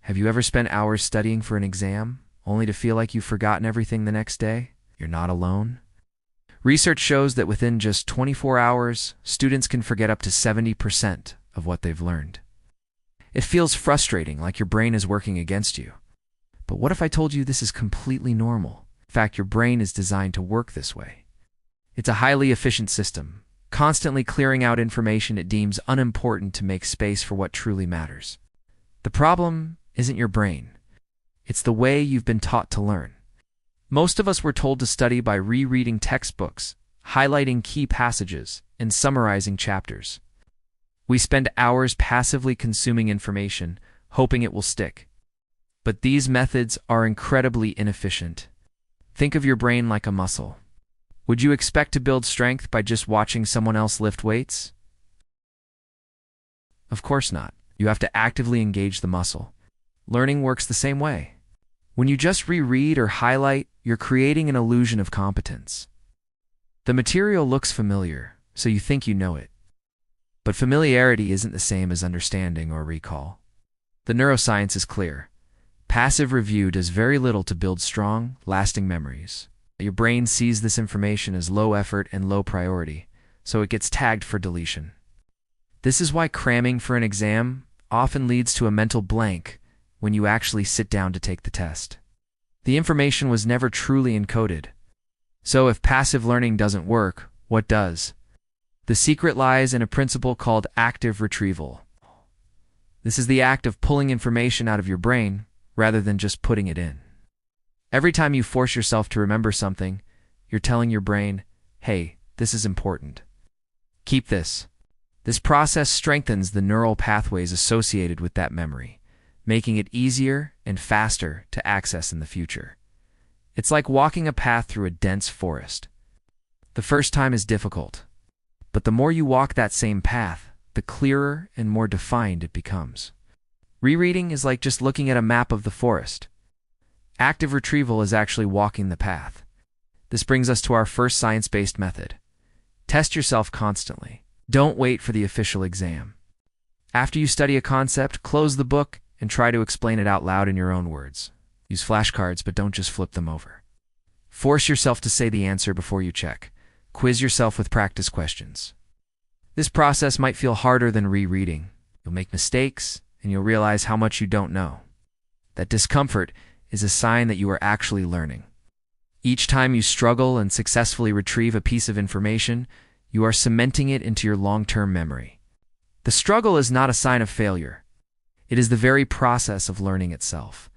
Have you ever spent hours studying for an exam, only to feel like you've forgotten everything the next day? You're not alone. Research shows that within just 24 hours, students can forget up to 70% of what they've learned. It feels frustrating, like your brain is working against you. But what if I told you this is completely normal? In fact, your brain is designed to work this way. It's a highly efficient system, constantly clearing out information it deems unimportant to make space for what truly matters. The problem isn't your brain. It's the way you've been taught to learn. Most of us were told to study by rereading textbooks, highlighting key passages, and summarizing chapters. We spend hours passively consuming information, hoping it will stick. But these methods are incredibly inefficient. Think of your brain like a muscle. Would you expect to build strength by just watching someone else lift weights? Of course not. You have to actively engage the muscle. Learning works the same way. When you just reread or highlight, you're creating an illusion of competence. The material looks familiar, so you think you know it. But familiarity isn't the same as understanding or recall. The neuroscience is clear. Passive review does very little to build strong, lasting memories. Your brain sees this information as low effort and low priority, so it gets tagged for deletion. This is why cramming for an exam often leads to a mental blank when you actually sit down to take the test. The information was never truly encoded. So if passive learning doesn't work, what does? The secret lies in a principle called active retrieval. This is the act of pulling information out of your brain rather than just putting it in. Every time you force yourself to remember something, you're telling your brain, hey, this is important. Keep this. This process strengthens the neural pathways associated with that memory, making it easier and faster to access in the future. It's like walking a path through a dense forest. The first time is difficult, but the more you walk that same path, the clearer and more defined it becomes. Rereading is like just looking at a map of the forest. Active retrieval is actually walking the path. This brings us to our first science-based method. Test yourself constantly. Don't wait for the official exam. After you study a concept, close the book and try to explain it out loud in your own words. Use flashcards, but don't just flip them over. Force yourself to say the answer before you check. Quiz yourself with practice questions. This process might feel harder than rereading. You'll make mistakes, and you'll realize how much you don't know. That discomfort is a sign that you are actually learning. Each time you struggle and successfully retrieve a piece of information, you are cementing it into your long-term memory. The struggle is not a sign of failure. It is the very process of learning itself.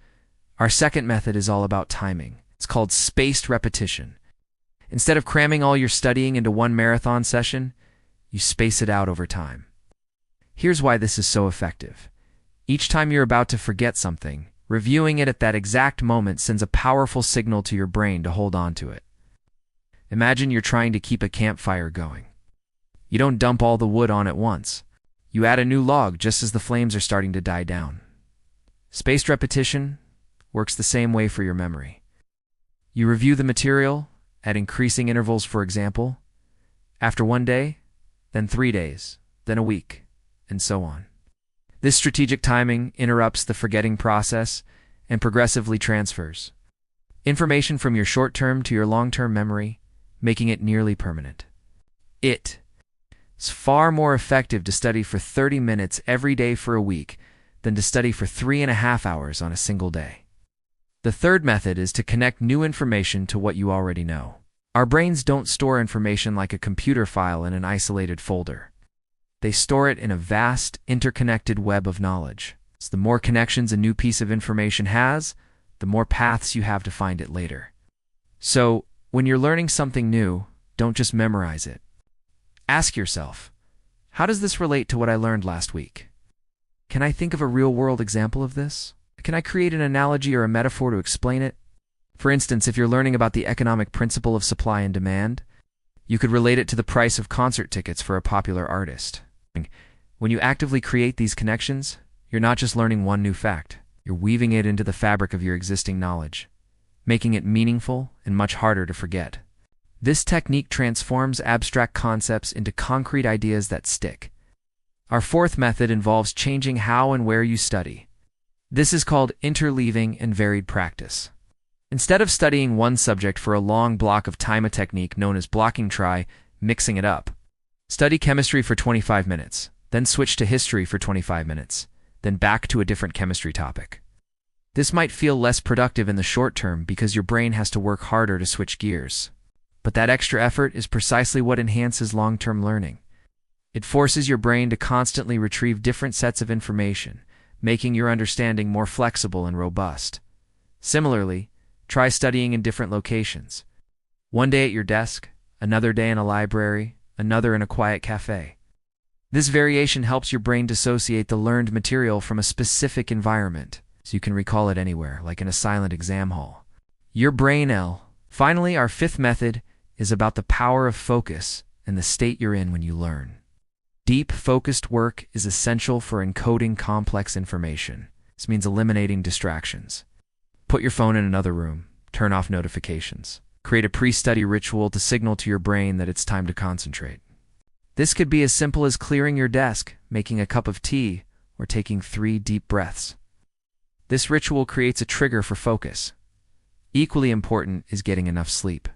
Our second method is all about timing. It's called spaced repetition. Instead of cramming all your studying into one marathon session, you space it out over time. Here's why this is so effective. Each time you're about to forget something, reviewing it at that exact moment sends a powerful signal to your brain to hold on to it. Imagine you're trying to keep a campfire going. You don't dump all the wood on at once. You add a new log just as the flames are starting to die down. Spaced repetition works the same way for your memory. You review the material at increasing intervals, for example, after 1 day, then 3 days, then a week, and so on. This strategic timing interrupts the forgetting process and progressively transfers information from your short-term to your long-term memory, making it nearly permanent. It's far more effective to study for 30 minutes every day for a week than to study for 3.5 hours on a single day. The third method is to connect new information to what you already know. Our brains don't store information like a computer file in an isolated folder. They store it in a vast, interconnected web of knowledge. So the more connections a new piece of information has, the more paths you have to find it later. So, when you're learning something new, don't just memorize it. Ask yourself, how does this relate to what I learned last week? Can I think of a real-world example of this? Can I create an analogy or a metaphor to explain it? For instance, if you're learning about the economic principle of supply and demand, you could relate it to the price of concert tickets for a popular artist. When you actively create these connections, you're not just learning one new fact. You're weaving it into the fabric of your existing knowledge, making it meaningful and much harder to forget. This technique transforms abstract concepts into concrete ideas that stick. Our fourth method involves changing how and where you study. This is called interleaving and varied practice. Instead of studying one subject for a long block of time, a technique known as blocking, try mixing it up. Study chemistry for 25 minutes, then switch to history for 25 minutes, then back to a different chemistry topic. This might feel less productive in the short term because your brain has to work harder to switch gears. But that extra effort is precisely what enhances long-term learning. It forces your brain to constantly retrieve different sets of information, making your understanding more flexible and robust. Similarly, try studying in different locations. One day at your desk, another day in a library, another in a quiet cafe. This variation helps your brain dissociate the learned material from a specific environment, so you can recall it anywhere, like in a silent exam hall. Your brain L. Finally, our fifth method is about the power of focus and the state you're in when you learn. Deep, focused work is essential for encoding complex information. This means eliminating distractions. Put your phone in another room, turn off notifications. Create a pre-study ritual to signal to your brain that it's time to concentrate. This could be as simple as clearing your desk, making a cup of tea, or taking 3 deep breaths. This ritual creates a trigger for focus. Equally important is getting enough sleep.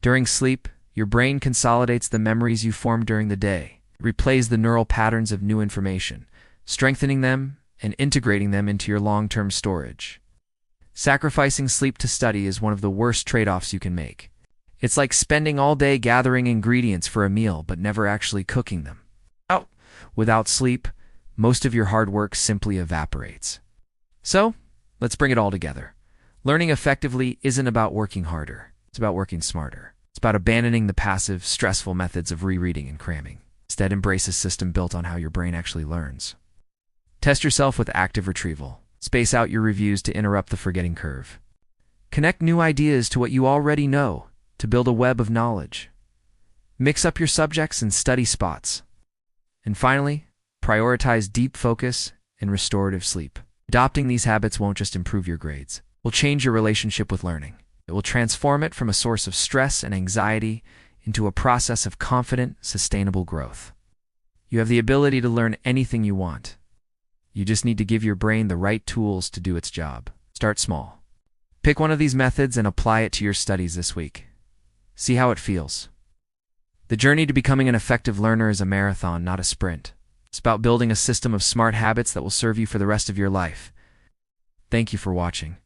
During sleep, your brain consolidates the memories you formed during the day. It replays the neural patterns of new information, strengthening them and integrating them into your long-term storage. Sacrificing sleep to study is one of the worst trade-offs you can make. It's like spending all day gathering ingredients for a meal but never actually cooking them. Without sleep, most of your hard work simply evaporates. So, let's bring it all together. Learning effectively isn't about working harder. It's about working smarter. It's about abandoning the passive, stressful methods of rereading and cramming. Instead, embrace a system built on how your brain actually learns. Test yourself with active retrieval. Space out your reviews to interrupt the forgetting curve. Connect new ideas to what you already know to build a web of knowledge. Mix up your subjects and study spots. And finally, prioritize deep focus and restorative sleep. Adopting these habits won't just improve your grades. It will change your relationship with learning. It will transform it from a source of stress and anxiety into a process of confident, sustainable growth. You have the ability to learn anything you want. You just need to give your brain the right tools to do its job. Start small. Pick one of these methods and apply it to your studies this week. See how it feels. The journey to becoming an effective learner is a marathon, not a sprint. It's about building a system of smart habits that will serve you for the rest of your life. Thank you for watching.